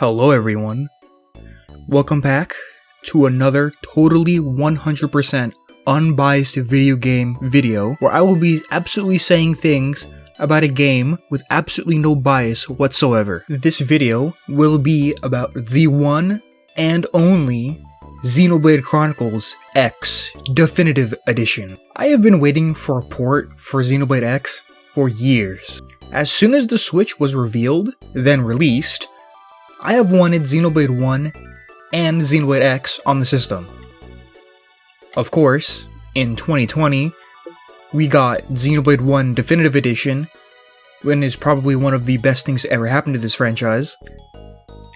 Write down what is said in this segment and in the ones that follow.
Hello everyone, welcome back to another totally 100% unbiased video game video where I will be absolutely saying things about a game with absolutely no bias whatsoever. This video will be about the one and only Xenoblade Chronicles X Definitive Edition. I have been waiting for a port for Xenoblade X for years. As soon as the Switch was revealed, then released, I have wanted Xenoblade 1 and Xenoblade X on the system. Of course, in 2020, we got Xenoblade 1 Definitive Edition, when is probably one of the best things to ever happen to this franchise,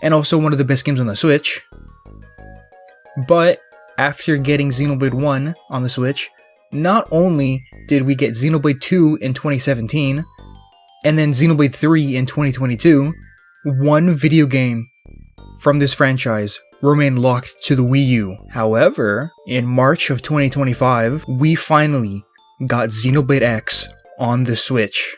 and also one of the best games on the Switch. But after getting Xenoblade 1 on the Switch, not only did we get Xenoblade 2 in 2017, and then Xenoblade 3 in 2022, one video game from this franchise remained locked to the Wii U. However, in March of 2025, we finally got Xenoblade X on the Switch.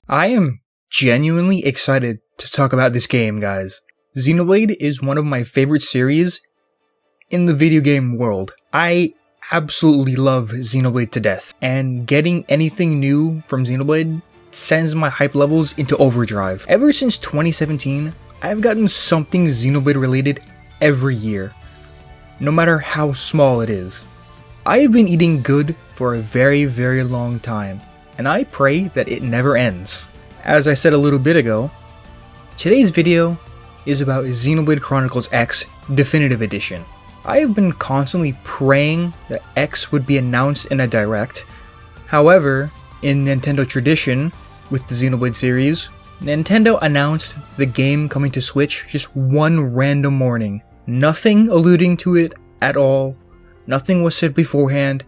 I am genuinely excited to talk about this game, guys. Xenoblade is one of my favorite series in the video game world. I absolutely love Xenoblade to death, and getting anything new from Xenoblade sends my hype levels into overdrive. Ever since 2017, I've gotten something Xenoblade related every year, no matter how small it is. I have been eating good for a very long time, and I pray that it never ends. As I said a little bit ago, today's video is about Xenoblade Chronicles X Definitive Edition. I have been constantly praying that X would be announced in a direct. However, in Nintendo tradition with the Xenoblade series, Nintendo announced the game coming to Switch just one random morning. Nothing alluding to it at all, nothing was said beforehand.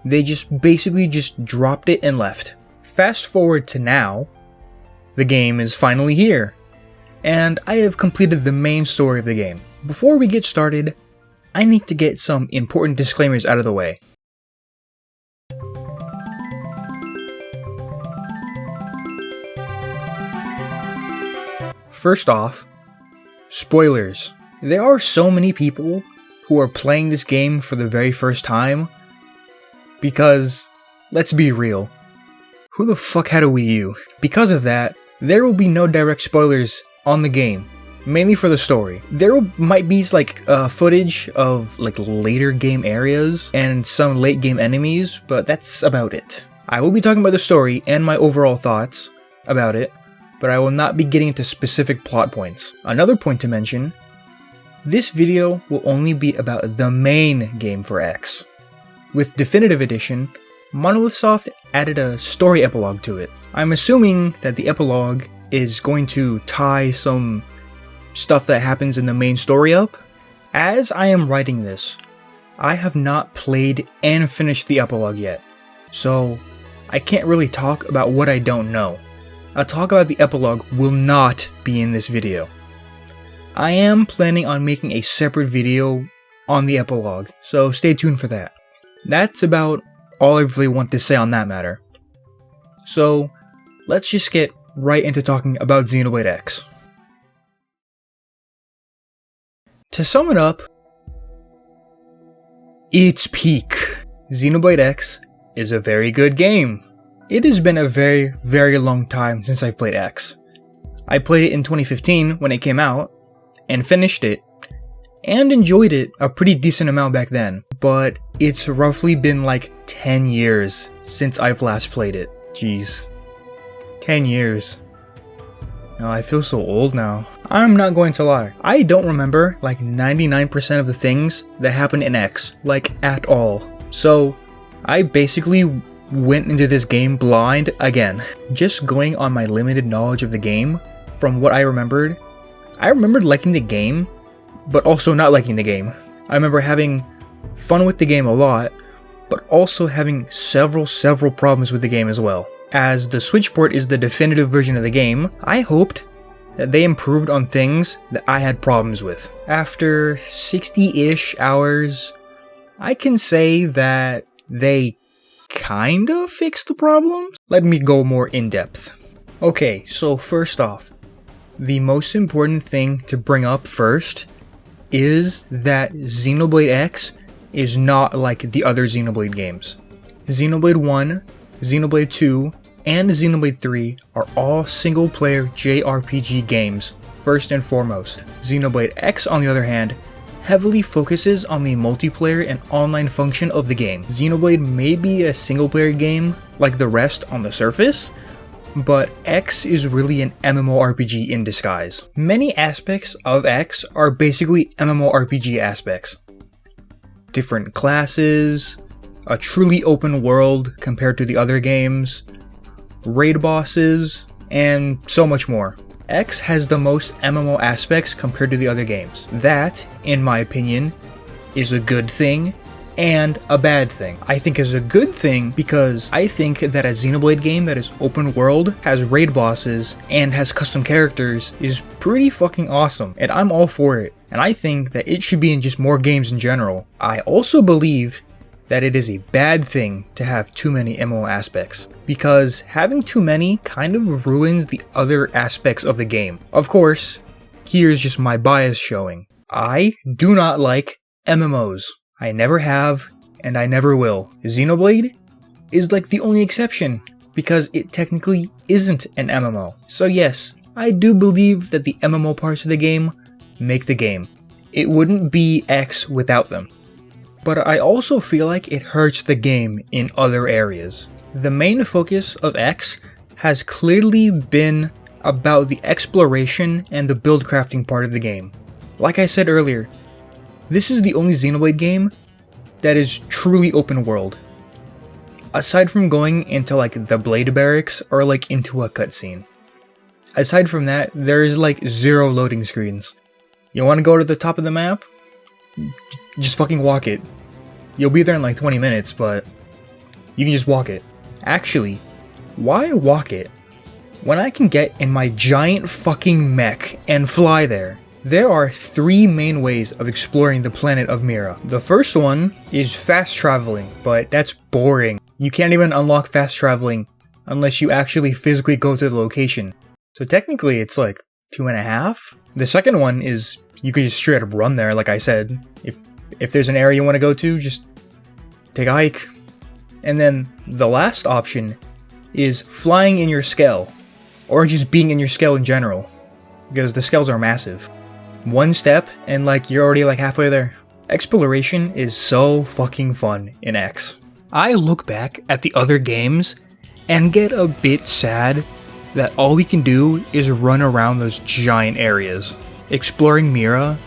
They basically dropped it and left. Fast forward to now, the game is finally here, and I have completed the main story of the game. Before we get started, I need to get some important disclaimers out of the way. First off, spoilers. There are so many people who are playing this game for the very first time, because, let's be real, who the fuck had a Wii U? Because of that, there will be no direct spoilers on the game, mainly for the story. There might be footage of later game areas and some late game enemies, but that's about it. I will be talking about the story and my overall thoughts about it, but I will not be getting into specific plot points. Another point to mention, this video will only be about the main game for X. With Definitive Edition, Monolith Soft added a story epilogue to it. I'm assuming that the epilogue is going to tie some stuff that happens in the main story up. As I am writing this, I have not played and finished the epilogue yet, so I can't really talk about what I don't know. A talk about the epilogue will not be in this video. I am planning on making a separate video on the epilogue, so stay tuned for that. That's about all I really want to say on that matter. So, let's just get right into talking about Xenoblade X. To sum it up, its peak. Xenoblade X is a very good game. It has been a very long time since I've played X. I played it in 2015 when it came out, and finished it, and enjoyed it a pretty decent amount back then, but it's roughly been 10 years since I've last played it. Jeez. 10 years. No, I feel so old now. I'm not going to lie. I don't remember 99% of the things that happened in X, at all. So, I basically went into this game blind again. Just going on my limited knowledge of the game, from what I remembered liking the game, but also not liking the game. I remember having fun with the game a lot, but also having several problems with the game as well. As the Switch port is the definitive version of the game, I hoped that they improved on things that I had problems with. After 60-ish hours, I can say that they kinda fixed the problems. Let me go more in depth. Okay, so first off, the most important thing to bring up first is that Xenoblade X is not like the other Xenoblade games. Xenoblade 1, Xenoblade 2, and Xenoblade 3 are all single-player JRPG games, first and foremost. Xenoblade X, on the other hand, heavily focuses on the multiplayer and online function of the game. Xenoblade may be a single-player game like the rest on the surface, but X is really an MMORPG in disguise. Many aspects of X are basically MMORPG aspects. Different classes, a truly open world compared to the other games, raid bosses, and so much more. X has the most MMO aspects compared to the other games. That, in my opinion, is a good thing and a bad thing. I think it's a good thing because I think that a Xenoblade game that is open world, has raid bosses, and has custom characters is pretty fucking awesome, and I'm all for it. And I think that it should be in just more games in general. I also believe that it is a bad thing to have too many MMO aspects, because having too many kind of ruins the other aspects of the game. Of course, here's just my bias showing. I do not like MMOs. I never have, and I never will. Xenoblade is like the only exception, because it technically isn't an MMO. So yes, I do believe that the MMO parts of the game make the game. It wouldn't be X without them. But I also feel like it hurts the game in other areas. The main focus of X has clearly been about the exploration and the build crafting part of the game. Like I said earlier, this is the only Xenoblade game that is truly open world. Aside from going into like the Blade Barracks or like into a cutscene. Aside from that, there is like 0 loading screens. You want to go to the top of the map? Just fucking walk it. You'll be there in like 20 minutes, but you can just walk it. Actually, why walk it when I can get in my giant fucking mech and fly there? There are 3 main ways of exploring the planet of Mira. The first one is fast traveling, but that's boring. You can't even unlock fast traveling unless you actually physically go to the location. So technically it's like 2.5. The second one is you could just straight up run there, like I said. If there's an area you want to go to, just take a hike. And then the last option is flying in your Skell, or just being in your Skell in general, because the Skells are massive. One step and like you're already like halfway there. Exploration is so fucking fun in X. I look back at the other games and get a bit sad that all we can do is run around those giant areas, exploring Mira,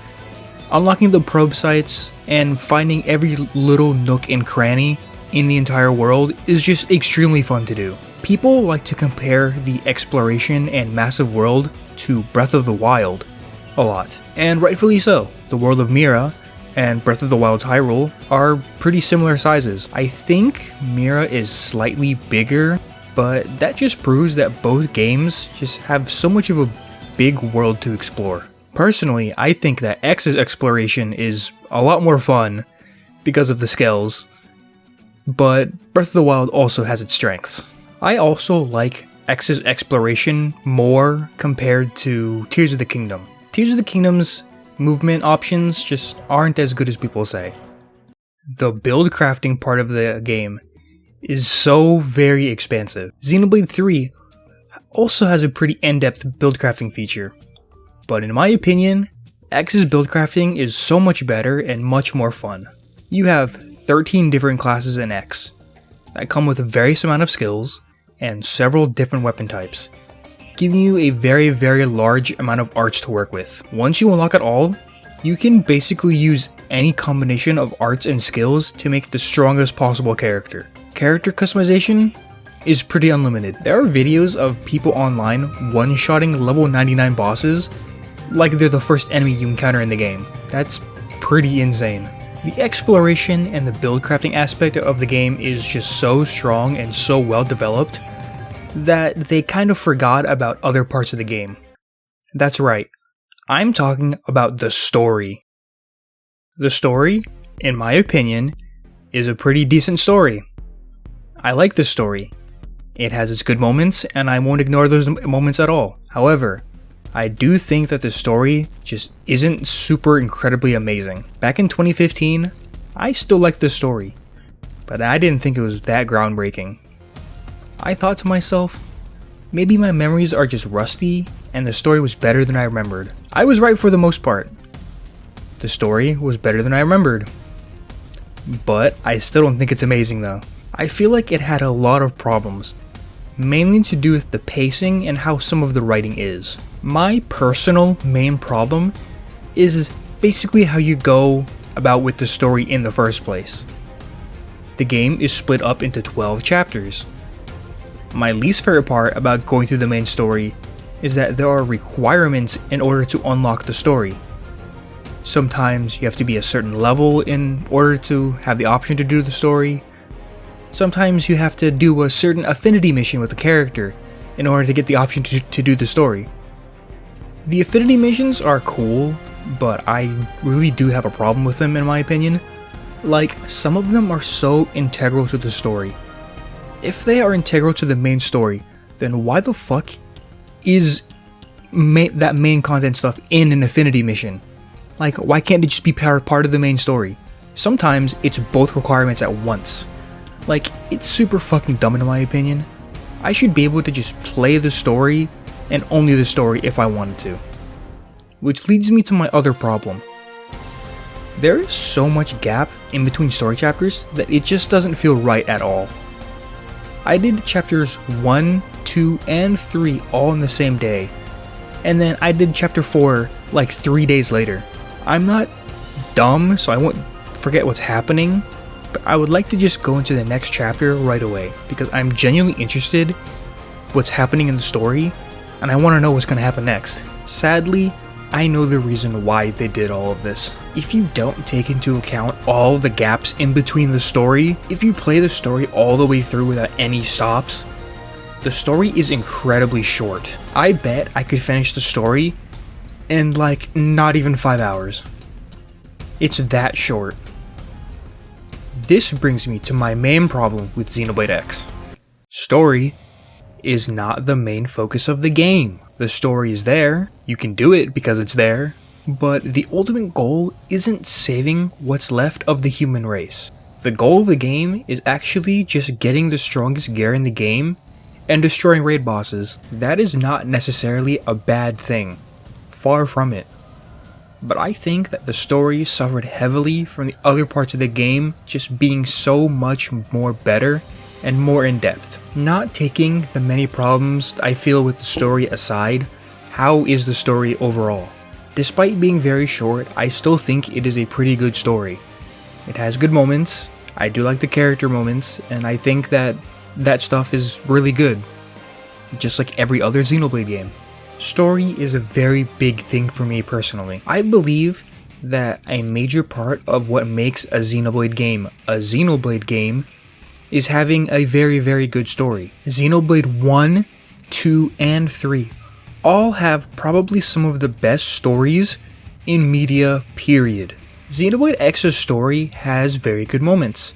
unlocking the probe sites, and finding every little nook and cranny in the entire world is just extremely fun to do. People like to compare the exploration and massive world to Breath of the Wild a lot, and rightfully so. The world of Mira and Breath of the Wild's Hyrule are pretty similar sizes. I think Mira is slightly bigger, but that just proves that both games just have so much of a big world to explore. Personally, I think that X's exploration is a lot more fun because of the Skells, but Breath of the Wild also has its strengths. I also like X's exploration more compared to Tears of the Kingdom. Tears of the Kingdom's movement options just aren't as good as people say. The build crafting part of the game is so very expansive. Xenoblade 3 also has a pretty in-depth build crafting feature, but in my opinion, X's build crafting is so much better and much more fun. You have 13 different classes in X that come with a various amount of skills and several different weapon types, giving you a very large amount of arts to work with. Once you unlock it all, you can basically use any combination of arts and skills to make the strongest possible character. Character customization is pretty unlimited. There are videos of people online one-shotting level 99 bosses like they're the first enemy you encounter in the game. That's pretty insane. The exploration and the build crafting aspect of the game is just so strong and so well developed that they kind of forgot about other parts of the game. That's right, I'm talking about the story. The story, in my opinion, is a pretty decent story. I like this story. It has its good moments, and I won't ignore those moments at all. However, I do think that the story just isn't super incredibly amazing. Back in 2015, I still liked the story, but I didn't think it was that groundbreaking. I thought to myself, maybe my memories are just rusty, and the story was better than I remembered. I was right for the most part. The story was better than I remembered. But I still don't think it's amazing though. I feel like it had a lot of problems, mainly to do with the pacing and how some of the writing is. My personal main problem is basically how you go about with the story in the first place. The game is split up into 12 chapters. My least favorite part about going through the main story is that there are requirements in order to unlock the story. Sometimes you have to be a certain level in order to have the option to do the story. Sometimes you have to do a certain affinity mission with a character in order to get the option to do the story. The affinity missions are cool, but I really do have a problem with them in my opinion. Like, some of them are so integral to the story. If they are integral to the main story, then why the fuck is that main content stuff in an affinity mission? Like, why can't it just be part of the main story? Sometimes it's both requirements at once. Like, it's super fucking dumb in my opinion. I should be able to just play the story and only the story if I wanted to. Which leads me to my other problem. There is so much gap in between story chapters that it just doesn't feel right at all. I did chapters 1, 2, and 3 all in the same day, and then I did chapter 4 like 3 days later. I'm not dumb, so I won't forget what's happening, but I would like to just go into the next chapter right away because I'm genuinely interested what's happening in the story, and I want to know what's going to happen next. Sadly, I know the reason why they did all of this. If you don't take into account all the gaps in between the story, if you play the story all the way through without any stops, the story is incredibly short. I bet I could finish the story in like not even 5 hours. It's that short. This brings me to my main problem with Xenoblade X. Story is not the main focus of the game. The story is there, you can do it because it's there, but the ultimate goal isn't saving what's left of the human race. The goal of the game is actually just getting the strongest gear in the game and destroying raid bosses. That is not necessarily a bad thing. Far from it. But I think that the story suffered heavily from the other parts of the game just being so much more better and more in depth. Not taking the many problems I feel with the story aside, how is the story overall? Despite being very short, I still think it is a pretty good story. It has good moments, I do like the character moments, and I think that stuff is really good. Just like every other Xenoblade game. Story is a very big thing for me personally. I believe that a major part of what makes a Xenoblade game is having a very, very good story. Xenoblade 1, 2, and 3 all have probably some of the best stories in media, period. Xenoblade X's story has very good moments.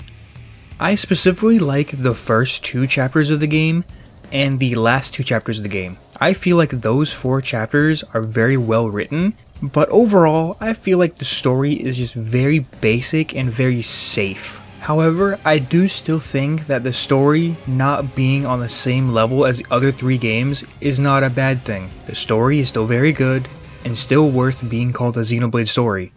I specifically like the first 2 chapters of the game and the last 2 chapters of the game. I feel like those 4 chapters are very well written, but overall, I feel like the story is just very basic and very safe. However, I do still think that the story not being on the same level as the other 3 games is not a bad thing. The story is still very good and still worth being called a Xenoblade story.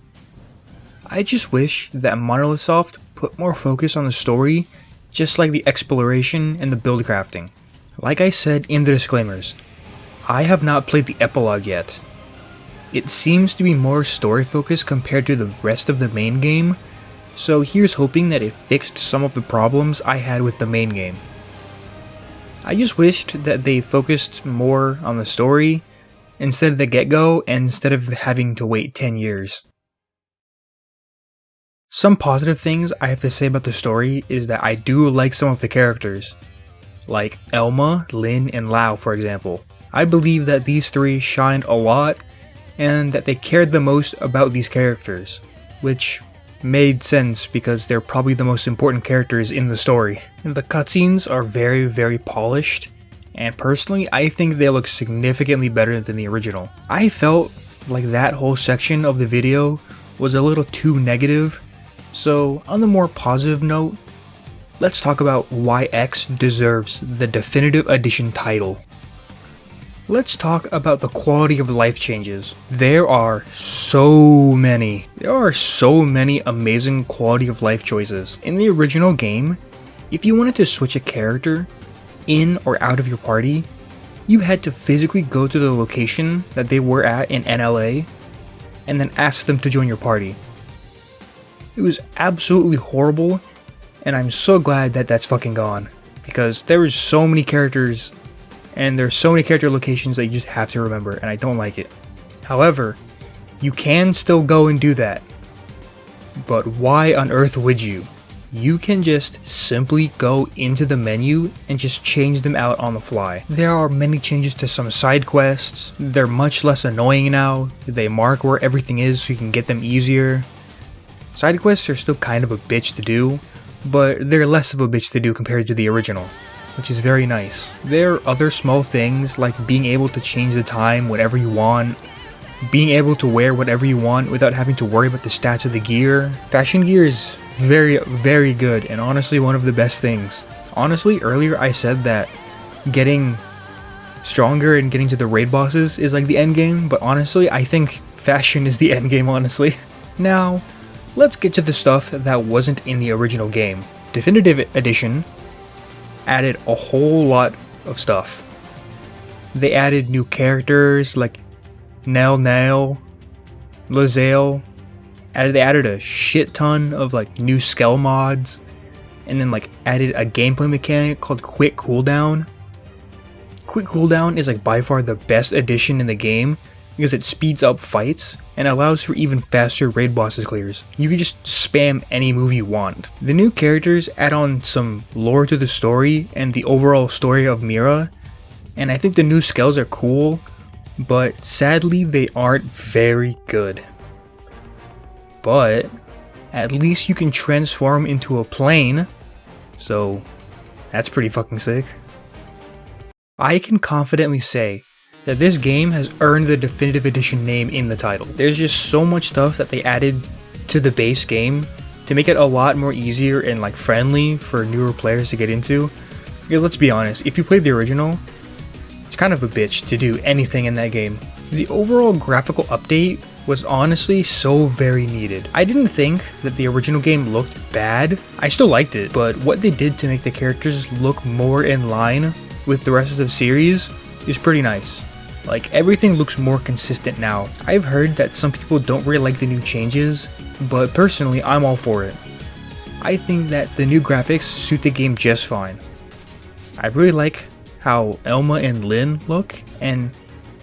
I just wish that Monolith Soft put more focus on the story, just like the exploration and the build crafting. Like I said in the disclaimers, I have not played the Epilogue yet. It seems to be more story focused compared to the rest of the main game, so here's hoping that it fixed some of the problems I had with the main game. I just wished that they focused more on the story instead of the get-go and instead of having to wait 10 years. Some positive things I have to say about the story is that I do like some of the characters, like Elma, Lin, and Lao for example. I believe that these three shined a lot and that they cared the most about these characters, which made sense because they're probably the most important characters in the story. And the cutscenes are very, very polished, and personally I think they look significantly better than the original. I felt like that whole section of the video was a little too negative, so on the more positive note, let's talk about why X deserves the Definitive Edition title. Let's talk about the quality of life changes. There are so many amazing quality of life choices. In the original game, if you wanted to switch a character in or out of your party, you had to physically go to the location that they were at in NLA and then ask them to join your party. It was absolutely horrible, and I'm so glad that that's fucking gone, because there was so many characters and there's so many character locations that you just have to remember, and I don't like it. However, you can still go and do that, but why on earth would you? You can just simply go into the menu and just change them out on the fly. There are many changes to some side quests. They're much less annoying now. They mark where everything is so you can get them easier. Side quests are still kind of a bitch to do, but they're less of a bitch to do compared to the original, which is very nice. There are other small things like being able to change the time whenever you want, being able to wear whatever you want without having to worry about the stats of the gear. Fashion gear is very, very good and honestly one of the best things. Honestly, earlier I said that getting stronger and getting to the raid bosses is like the end game, but honestly I think fashion is the end game, honestly. Now, let's get to the stuff that wasn't in the original game. Definitive Edition added a whole lot of stuff. They added new characters like Nell, Lae'zel. They added a shit ton of like new skill mods, and then like added a gameplay mechanic called Quick Cooldown. Quick Cooldown is like by far the best addition in the game because it speeds up fights and allows for even faster raid bosses clears. You can just spam any move you want. The new characters add on some lore to the story and the overall story of Mira, and I think the new skills are cool, but sadly they aren't very good. But at least you can transform into a plane, so that's pretty fucking sick. I can confidently say that this game has earned the Definitive Edition name in the title. There's just so much stuff that they added to the base game to make it a lot more easier and like friendly for newer players to get into. Because let's be honest, if you played the original, it's kind of a bitch to do anything in that game. The overall graphical update was honestly so very needed. I didn't think that the original game looked bad. I still liked it, but what they did to make the characters look more in line with the rest of the series is pretty nice. Like, everything looks more consistent now. I've heard that some people don't really like the new changes, but personally I'm all for it. I think that the new graphics suit the game just fine. I really like how Elma and Lin look, and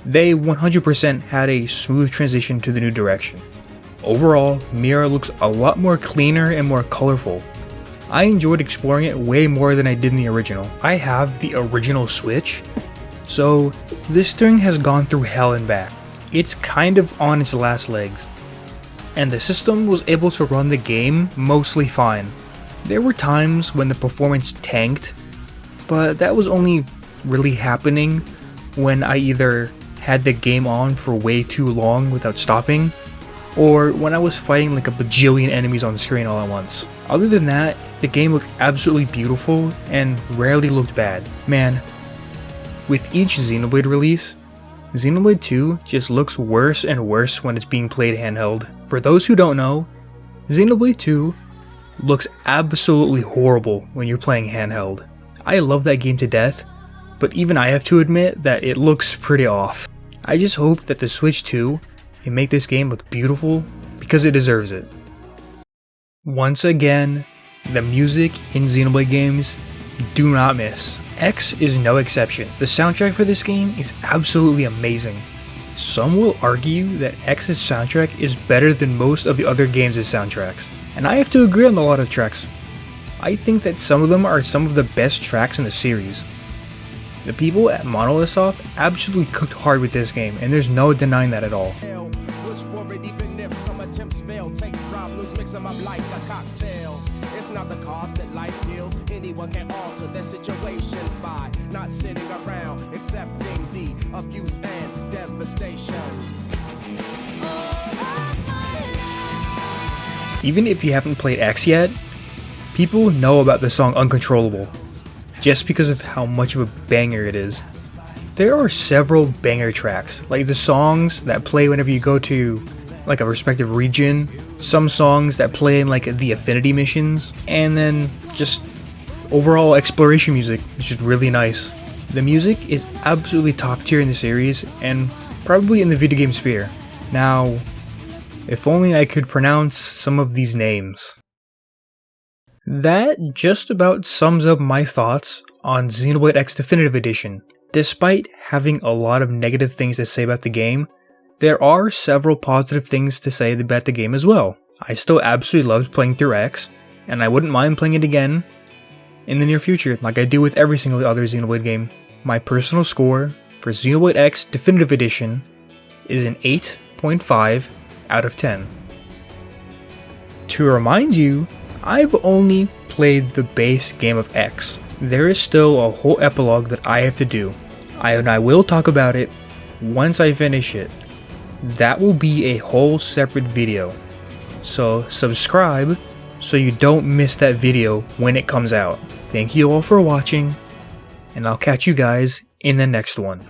they 100% had a smooth transition to the new direction. Overall, Mira looks a lot more cleaner and more colorful. I enjoyed exploring it way more than I did in the original. I have the original Switch, so this thing has gone through hell and back. It's kind of on its last legs, and the system was able to run the game mostly fine. There were times when the performance tanked, but that was only really happening when I either had the game on for way too long without stopping, or when I was fighting like a bajillion enemies on the screen all at once. Other than that, the game looked absolutely beautiful and rarely looked bad. Man, with each Xenoblade release, Xenoblade 2 just looks worse and worse when it's being played handheld. For those who don't know, Xenoblade 2 looks absolutely horrible when you're playing handheld. I love that game to death, but even I have to admit that it looks pretty off. I just hope that the Switch 2 can make this game look beautiful because it deserves it. Once again, the music in Xenoblade games do not miss. X is no exception. The soundtrack for this game is absolutely amazing. Some will argue that X's soundtrack is better than most of the other games' soundtracks, And I have to agree on a lot of tracks. I think that some of them are some of the best tracks in the series. The people at Monolith Soft absolutely cooked hard with this game, and there's no denying that at all. It's not the cost that life deals. Anyone can alter their situations by not sitting around accepting the abuse and devastation. Even if you haven't played X yet, people know about the song Uncontrollable, just because of how much of a banger it is. There are several banger tracks, like the songs that play whenever you go to like a respective region, some songs that play in like the affinity missions, and then just overall exploration music is just really nice. The music is absolutely top tier in the series, and probably in the video game sphere. Now, if only I could pronounce some of these names. That just about sums up my thoughts on Xenoblade X Definitive Edition. Despite having a lot of negative things to say about the game, there are several positive things to say about the game as well. I still absolutely loved playing through X, and I wouldn't mind playing it again in the near future, like I do with every single other Xenoblade game. My personal score for Xenoblade X Definitive Edition is an 8.5 out of 10. To remind you, I've only played the base game of X. There is still a whole epilogue that I have to do, and I will talk about it once I finish it. That will be a whole separate video, so subscribe so you don't miss that video when it comes out. Thank you all for watching, and I'll catch you guys in the next one.